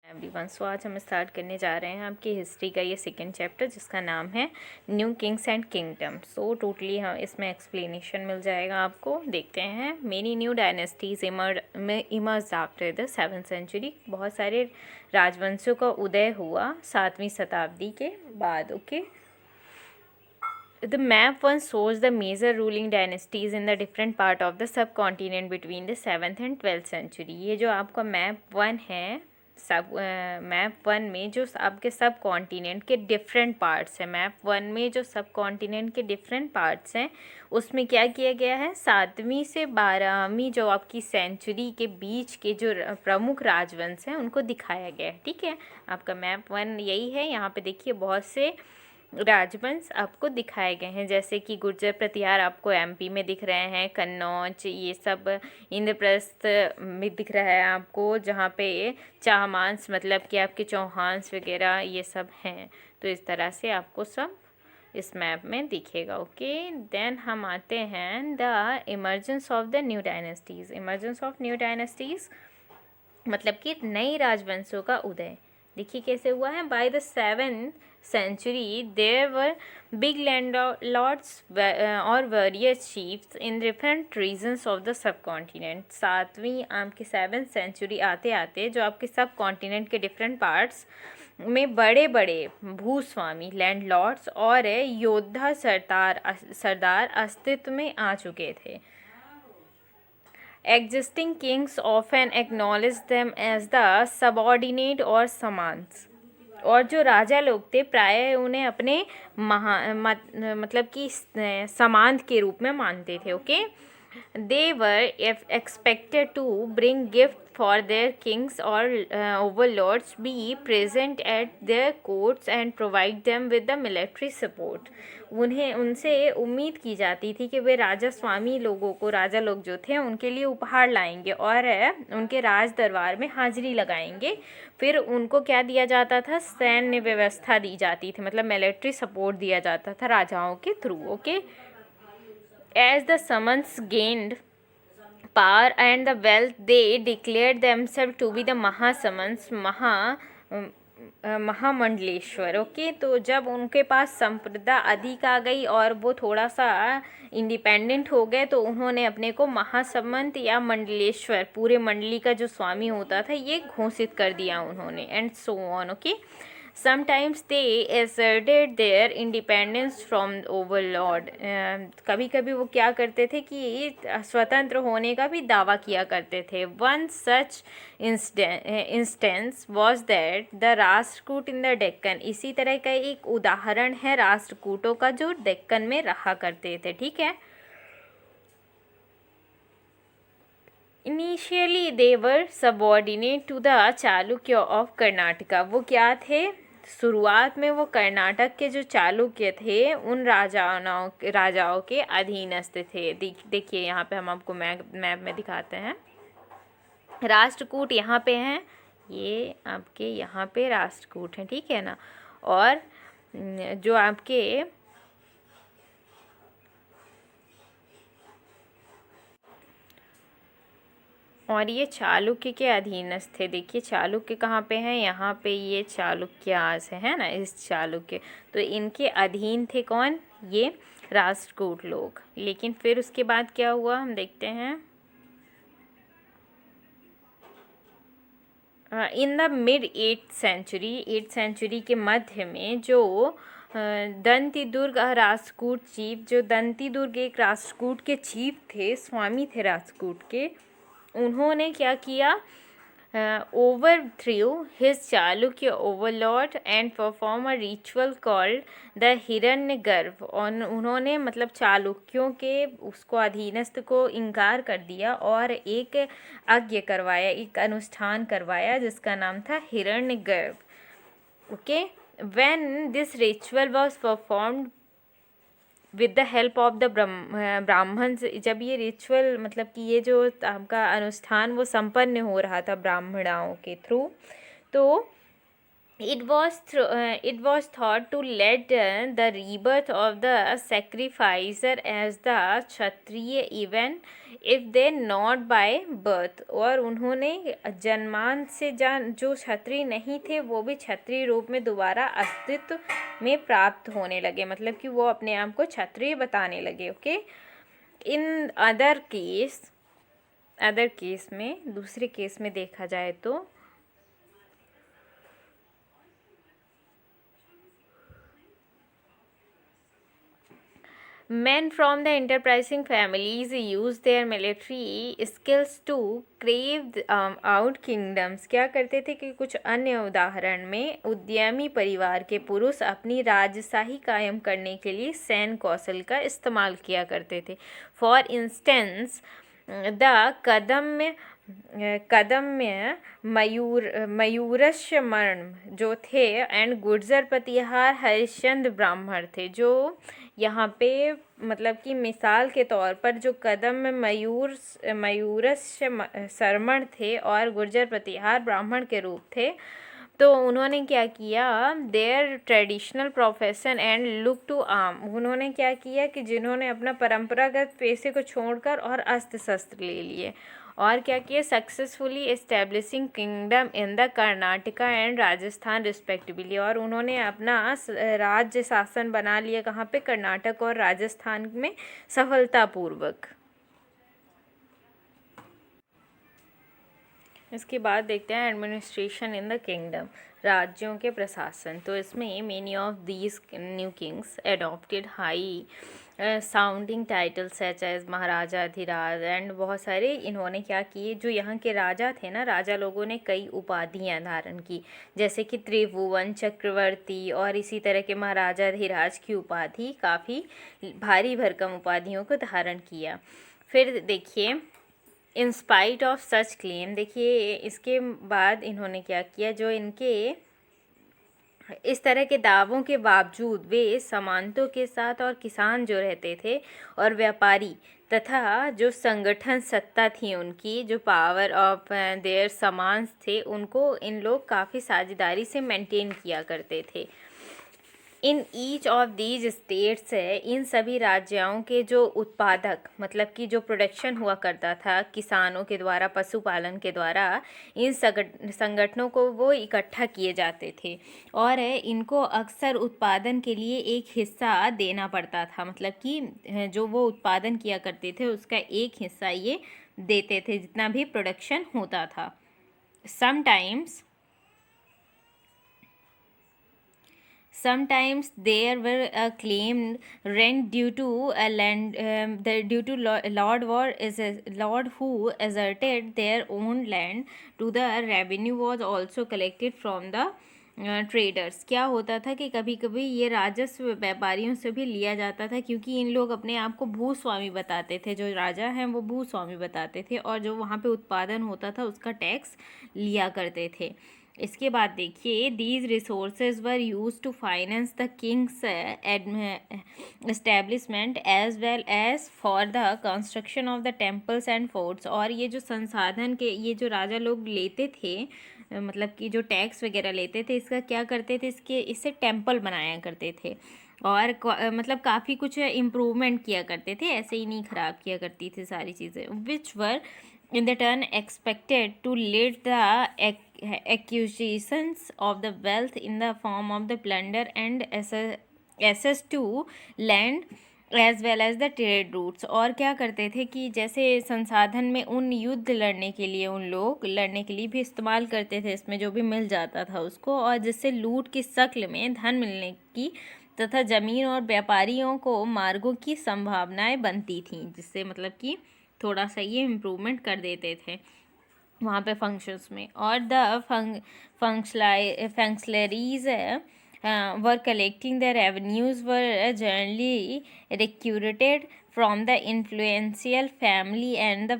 Everyone, सो आज हम start करने जा रहे हैं आपकी हिस्ट्री का ये सेकंड चैप्टर जिसका नाम है new kings and kingdom. So totally हम इसमें एक्सप्लेनेशन मिल जाएगा आपको। देखते हैं। Many new dynasties emerge after the 7th century. बहुत सारे राजवंशों का उदय हुआ 7वीं शताब्दी के बाद। Okay, The map one shows the major ruling dynasties in the different part of the subcontinent between the 7th and 12th century। ये जो आपका मैप वन है, मैप वन में जो आपके सब कॉन्टिनेंट के डिफरेंट पार्ट्स हैं, मैप वन में जो सब कॉन्टिनेंट के डिफरेंट पार्ट्स हैं उसमें क्या किया गया है, 7वीं से 12वीं जो आपकी सेंचुरी के बीच के जो प्रमुख राजवंश हैं उनको दिखाया गया है। ठीक है, आपका मैप वन यही है। यहाँ पे देखिए बहुत से राजवंश आपको दिखाए गए हैं, जैसे कि गुर्जर प्रतिहार आपको एमपी में दिख रहे हैं, कन्नौज ये सब इंद्रप्रस्थ में दिख रहा है आपको, जहाँ पे चाहमांस मतलब कि आपके चौहान्स वगैरह ये सब हैं। तो इस तरह से आपको सब इस मैप में दिखेगा। ओके, देन हम आते हैं the emergence of the new dynasties. Emergence of new dynasties मतलब कि नई राजवंशों का उदय। देखिए कैसे हुआ है। By the 7th century there were big landlords or various chiefs in different regions of the subcontinent। 7वीं आपकी 7th century आते आते जो आपके सब कॉन्टिनेंट के डिफरेंट पार्ट्स में बड़े बड़े भूस्वामी लैंडलॉर्ड्स और योद्धा सरदार अस्तित्व में आ चुके थे। Existing kings often acknowledged them as the subordinate or samans। और जो राजा लोग थे प्राय उन्हें अपने मतलब कि समांत के रूप में मानते थे। Okay, they were expected to bring gift for their kings or overlords, be present at their courts and provide them with the military support। उनसे उम्मीद की जाती थी कि वे राजा स्वामी लोगों को, राजा लोग जो थे उनके लिए उपहार लाएंगे और उनके राज दरबार में हाजिरी लगाएंगे। फिर उनको क्या दिया जाता था, सैन्य व्यवस्था दी जाती थी, मतलब मिलिट्री सपोर्ट दिया जाता था राजाओं के through. Okay, as the samantas gained power and the wealth they declared themselves to be the महासमंस महामंडलेश्वर। ओके, तो जब उनके पास संप्रदा अधिक आ गई और वो थोड़ा सा इंडिपेंडेंट हो गए तो उन्होंने अपने को महासमंत या मंडलेश्वर, पूरे मंडली का जो स्वामी होता था, ये घोषित कर दिया उन्होंने। And so on. Okay, Sometimes they asserted their independence from overlord। कभी कभी वो क्या करते थे कि स्वतंत्र होने का भी दावा किया करते थे। One such instance was that the Rashtrakuta in the Deccan। इसी तरह का एक उदाहरण है राष्ट्रकूटों का जो डेक्कन में रहा करते थे। ठीक है, initially they were subordinate to the Chalukya of Karnataka. वो क्या थे, शुरुआत में वो कर्नाटक के जो चालुक्य थे उन राजाओं के अधीनस्थ थे। देखिए यहाँ पे हम आपको मैप में दिखाते हैं। राष्ट्रकूट यहाँ पे हैं, ये आपके यहाँ पे राष्ट्रकूट हैं। ठीक है ना, और जो आपके और ये चालुक्य के अधीनस्थ थे। देखिए चालुक्य कहाँ पे हैं, यहाँ पे ये चालुक्यास है ना, इस चालुक्य, तो इनके अधीन थे कौन, ये राष्ट्रकूट लोग। लेकिन फिर उसके बाद क्या हुआ हम देखते हैं। In the mid 8th century, 8th century के मध्य में जो दंतिदुर्ग राष्ट्रकूट चीफ, जो दंतिदुर्ग एक राष्ट्रकूट के चीफ थे, स्वामी थे राष्ट्रकूट के, उन्होंने क्या किया, overthrew his Chalukya overlord and perform a ritual called the हिरण्यगर्भ। और उन्होंने मतलब चालुक्यों के उसको अधीनस्थ को इनकार कर दिया और एक यज्ञ करवाया, एक अनुष्ठान करवाया जिसका नाम था Hiranyagarbha. Okay, when this ritual was performed with the help of the Brahmin, जब ये रिचुअल मतलब कि ये जो आपका अनुष्ठान वो संपन्न हो रहा था ब्राह्मणों के थ्रू, तो It was thought to let the rebirth of the sacrificer as the Kshatriya even if they not by birth। और उन्होंने जन्मान से जो क्षत्रिय नहीं थे वो भी क्षत्रिय रूप में दोबारा अस्तित्व में प्राप्त होने लगे, मतलब कि वो अपने आप को क्षत्रिय बताने लगे। ओके, इन अदर केस में, दूसरे केस में देखा जाए तो men from the enterprising families use their military skills to crave out kingdoms। क्या करते थे कि कुछ अन्य उदाहरण में उद्यमी परिवार के पुरुष अपनी राजशाही कायम करने के लिए सैन्य कौशल का इस्तेमाल किया करते थे। फॉर इंस्टेंस द कदम्य मयूरश्मर्ण जो थे एंड गुर्जर प्रतिहार हरिश्चंद्र ब्राह्मण थे। जो यहाँ पे मतलब कि मिसाल के तौर पर जो कदम मयूरश्य शर्मण थे और गुर्जर प्रतिहार ब्राह्मण के रूप थे, तो उन्होंने क्या किया, their traditional profession and look to arm, उन्होंने क्या किया कि जिन्होंने अपना परंपरागत पेशे को छोड़कर और अस्त्र शस्त्र ले लिए और क्या किया, successfully establishing kingdom in the Karnataka and Rajasthan respectively. और उन्होंने अपना राज्य शासन बना लिया कहाँ पे, कर्नाटक और राजस्थान में सफलतापूर्वक। इसके बाद देखते हैं एडमिनिस्ट्रेशन इन द किंगडम, राज्यों के प्रशासन। तो इसमें many of these new kings adopted high sounding titles such as maharaja adhiraja and बहुत सारे इन्होंने क्या किए, जो यहाँ के राजा थे ना, राजा लोगों ने कई उपाधियाँ धारण की, जैसे कि त्रिभुवन चक्रवर्ती और इसी तरह के महाराजा अधिराज की उपाधि, काफ़ी भारी भरकम उपाधियों को धारण किया। फिर देखिए in spite of such claim, देखिए इसके बाद इन्होंने क्या किया, जो इनके इस तरह के दावों के बावजूद वे सामंतों के साथ और किसान जो रहते थे और व्यापारी तथा जो संगठन सत्ता थी उनकी, जो पावर ऑफ देयर समान्स थे, उनको इन लोग काफ़ी साझेदारी से मेंटेन किया करते थे। In each of these states है, इन सभी राज्यों के जो उत्पादक मतलब कि जो प्रोडक्शन हुआ करता था किसानों के द्वारा, पशुपालन के द्वारा, इन संगठनों को वो इकट्ठा किए जाते थे और इनको अक्सर उत्पादन के लिए एक हिस्सा देना पड़ता था, मतलब कि जो वो उत्पादन किया करते थे उसका एक हिस्सा ये देते थे जितना भी प्रोडक्शन होता था। Sometimes there were claimed rent due to lord who asserted their own land to the revenue was also collected from the traders. क्या होता था कि कभी कभी ये राजस्व व्यापारियों से भी लिया जाता था, क्योंकि इन लोग अपने आप को भूस्वामी बताते थे, जो राजा हैं वो भूस्वामी बताते थे और जो वहाँ पे उत्पादन होता था उसका टैक्स लिया करते थे। इसके बाद देखिए these resources were used to finance the king's establishment as well as for the construction of the temples and forts. और ये जो संसाधन के ये जो राजा लोग लेते थे, मतलब कि जो टैक्स वगैरह लेते थे, इसका क्या करते थे, इससे टेम्पल बनाया करते थे और मतलब काफ़ी कुछ इम्प्रूवमेंट किया करते थे, ऐसे ही नहीं ख़राब किया करती थी सारी चीज़ें। विच वर in the turn expected to lead the acquisitions of the wealth in the form of the plunder and access to land as well as the trade routes। और क्या करते थे कि जैसे संसाधन में उन युद्ध लड़ने के लिए उन लोग लड़ने के लिए भी इस्तेमाल करते थे, इसमें जो भी मिल जाता था उसको, और जिससे लूट की शक्ल में धन मिलने की तथा ज़मीन और व्यापारियों को मार्गों की संभावनाएं बनती थीं, जिससे मतलब कि थोड़ा सा ये इम्प्रूवमेंट कर देते थे वहाँ पे फंक्शंस में। और the functionaries were collecting the revenues were generally recruited from the influential family and the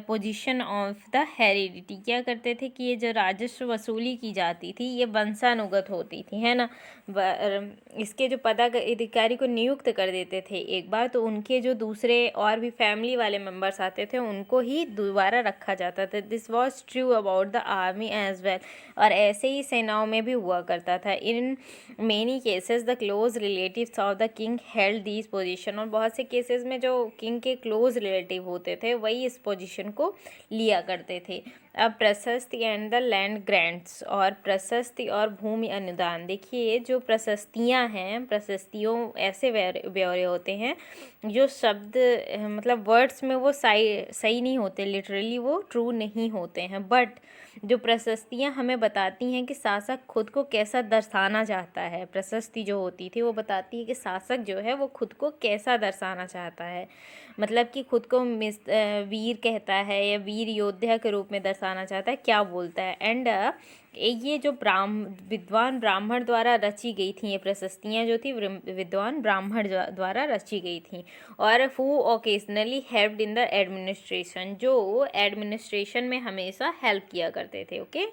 position of the heredity. क्या करते थे कि ये जो राजस्व वसूली की जाती थी ये वंशानुगत होती थी, है ना। इसके जो पदाधिकारी को नियुक्त कर देते थे एक बार, तो उनके जो दूसरे और भी फैमिली वाले मेंबर्स आते थे उनको ही दोबारा रखा जाता था। This was true about the army as well. और ऐसे ही सेनाओं में भी हुआ करता था। In many cases the close relatives of the king held these position. और बहुत से केसेस में जो किंग के क्लोज रिलेटिव होते थे वही इस पोजीशन को लिया करते थे। अब प्रशस्ति एंड द लैंड ग्रांट्स, और प्रशस्ति और भूमि अनुदान। देखिए जो प्रशस्तियाँ हैं, प्रशस्तियों ऐसे ब्यौरे होते हैं जो शब्द मतलब वर्ड्स में वो सही नहीं होते, लिटरली वो ट्रू नहीं होते हैं, बट जो प्रशस्तियाँ हमें बताती हैं कि शासक खुद को कैसा दर्शाना चाहता है। प्रशस्ति जो होती थी वो बताती है कि शासक जो है वो खुद को कैसा दर्शाना चाहता है, मतलब कि खुद को वीर कहता है या वीर योद्धा के रूप में दर्शाना चाहता है, क्या बोलता है। एंड ये जो विद्वान ब्राह्मण द्वारा रची गई थी, ये प्रशस्तियाँ जो थी विद्वान ब्राह्मण द्वारा रची गई थी। और who occasionally helped in the administration, जो एडमिनिस्ट्रेशन में हमेशा हेल्प किया करते थे। ओके,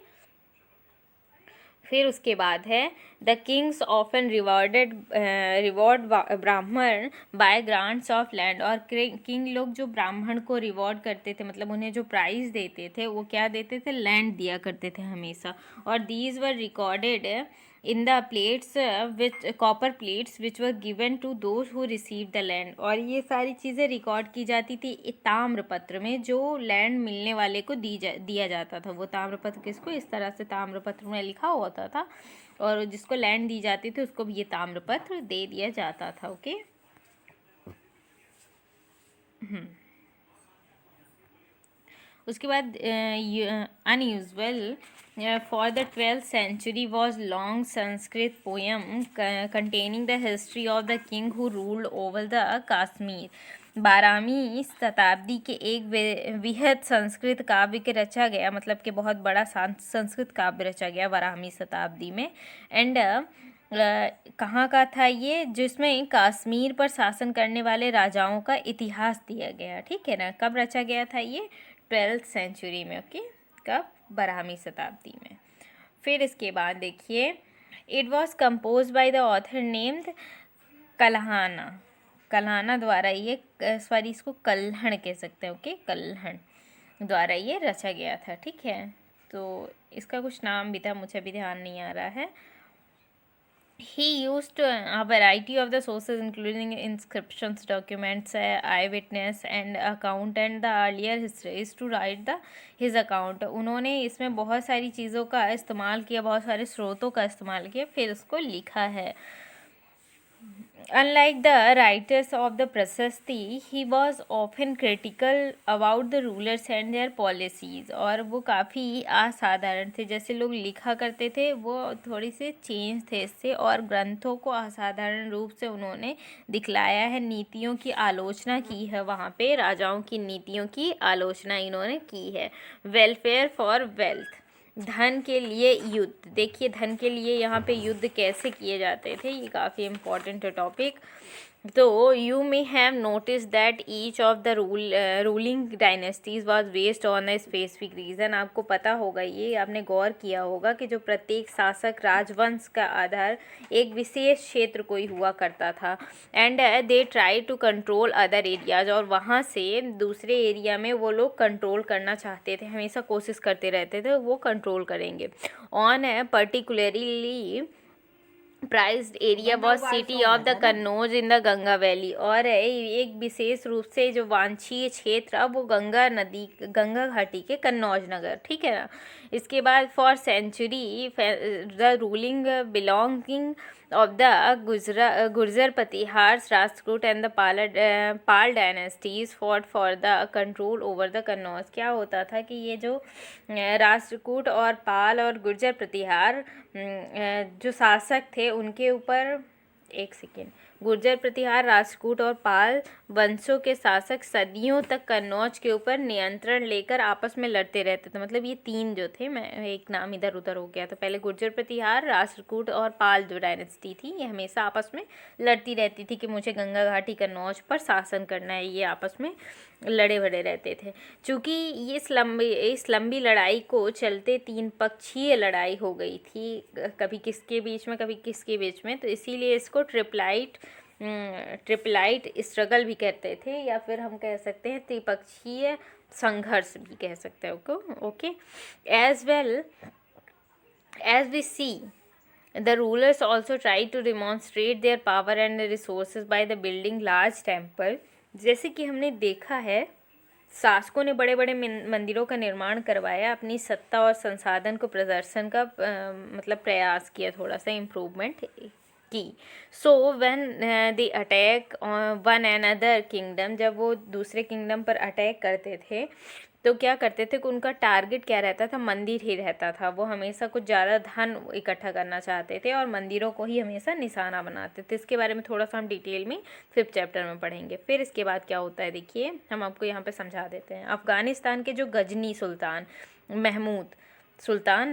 फिर उसके बाद है द किंग्स ऑफन रिवॉर्ड ब्राह्मण बाय ग्रांट्स ऑफ लैंड। और किंग लोग जो ब्राह्मण को रिवॉर्ड करते थे, मतलब उन्हें जो प्राइज़ देते थे वो क्या देते थे, लैंड दिया करते थे हमेशा। और these were recorded in the plates which copper plates which were given to those who receive the land. और ये सारी चीज़ें रिकॉर्ड की जाती थी ताम्रपत्र में, जो लैंड मिलने वाले को दिया जाता था। वो ताम्रपत्र किसको, इस तरह से ताम्रपत्र में लिखा होता था, और जिसको लैंड दी जाती थी उसको भी ये ताम्रपत्र दे दिया जाता था। ओके, उसके बाद unusual for the 12th century was long Sanskrit poem containing the history of the king who ruled over the Kashmir। 12वीं शताब्दी के एक विहद संस्कृत काव्य के रचा गया, मतलब कि बहुत बड़ा संस्कृत काव्य रचा गया 12वीं शताब्दी में। एंड कहाँ का था ये, जिसमें कश्मीर पर शासन करने वाले राजाओं का इतिहास दिया गया, ठीक है ना। कब रचा गया था ये, 12th century में। ओके, कब, 12वीं शताब्दी में। फिर इसके बाद देखिए it was compose by the author named Kalhana. Kalhana द्वारा ये सॉरी इसको कल्हण कह सकते हैं। ओके, कल्हण द्वारा ये रचा गया था, ठीक है। तो इसका कुछ नाम भी था, मुझे भी ध्यान नहीं आ रहा है। He used a variety of the sources including inscriptions, documents, eyewitness and account and the earlier histories to write his account। उन्होंने इसमें बहुत सारी चीज़ों का इस्तेमाल किया, बहुत सारे स्रोतों का इस्तेमाल किया, फिर उसको लिखा है। Unlike the writers of the Prasasti, he was often critical about the rulers and their policies। और वो काफ़ी असाधारण थे, जैसे लोग लिखा करते थे वो थोड़ी से चेंज थे इससे, और ग्रंथों को असाधारण रूप से उन्होंने दिखलाया है, नीतियों की आलोचना की है, वहाँ पे राजाओं की नीतियों की आलोचना इन्होंने की है। वेलफेयर फॉर वेल्थ, धन के लिए युद्ध। देखिए धन के लिए यहाँ पे युद्ध कैसे किए जाते थे, ये काफ़ी इम्पोर्टेंट टॉपिक। तो you may have notice that each of the ruling dynasties was based on a specific reason. आपको पता होगा, ये आपने गौर किया होगा कि जो प्रत्येक शासक राजवंश का आधार एक विशेष क्षेत्र को ही हुआ करता था। And they try to control other areas, और वहाँ से दूसरे एरिया में वो लोग कंट्रोल करना चाहते थे, हमेशा कोशिश करते रहते थे वो कंट्रोल करेंगे। On particularly prized area was city of the Kannauj in the Ganga valley. और एक विशेष रूप से जो वांछनीय क्षेत्र अब वो गंगा घाटी के कन्नौज नगर, ठीक है ना। इसके बाद for century the ruling belonging of the Gurjara Pratiharas Rashtrakuta and the Pala dynasties fought for the control over the Kannauj. क्या होता था कि ये जो राष्ट्रकूट और पाल और गुर्जर प्रतिहार जो शासक थे उनके ऊपर एक सेकेंड। गुर्जर प्रतिहार, राष्ट्रकूट और पाल वंशों के शासक सदियों तक कन्नौज के ऊपर नियंत्रण लेकर आपस में लड़ते रहते थे। मतलब ये तीन जो थे, मैं एक नाम इधर उधर हो गया, तो पहले गुर्जर प्रतिहार, राष्ट्रकूट और पाल जो डायनेस्टी थी, ये हमेशा आपस में लड़ती रहती थी कि मुझे गंगा घाटी कन्नौज पर शासन करना है। ये आपस में लड़े भड़े रहते थे। चूँकि ये इस लंबी लड़ाई को चलते तीन पक्षीय लड़ाई हो गई थी, कभी किसके बीच में कभी किसके बीच में, तो इसीलिए इसको ट्रिपलाइट स्ट्रगल भी कहते थे, या फिर हम कह सकते हैं त्रिपक्षीय संघर्ष भी कह सकते हैं उसको। Okay, as well as we see the rulers also tried to demonstrate their power and resources by the building large temple। जैसे कि हमने देखा है, शासकों ने बड़े बड़े मंदिरों का निर्माण करवाया, अपनी सत्ता और संसाधन को प्रदर्शन का मतलब प्रयास किया, थोड़ा सा इम्प्रूवमेंट की। So when they attack one and other kingdom, जब वो दूसरे किंगडम पर अटैक करते थे तो क्या करते थे कि उनका टारगेट क्या रहता था, मंदिर ही रहता था। वो हमेशा कुछ ज़्यादा धन इकट्ठा करना चाहते थे और मंदिरों को ही हमेशा निशाना बनाते थे। इसके बारे में थोड़ा सा हम डिटेल में 5th चैप्टर में पढ़ेंगे। फिर इसके बाद क्या होता है देखिए, हम आपको यहाँ पे समझा देते हैं। अफ़गानिस्तान के जो गजनी सुल्तान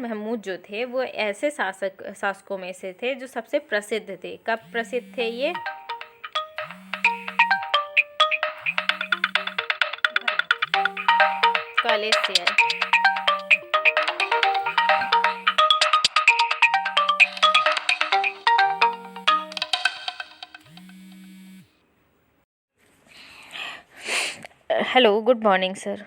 महमूद जो थे, वो ऐसे शासकों में से थे जो सबसे प्रसिद्ध थे। कब प्रसिद्ध थे ये? कॉलेज से है। Hello, good morning sir.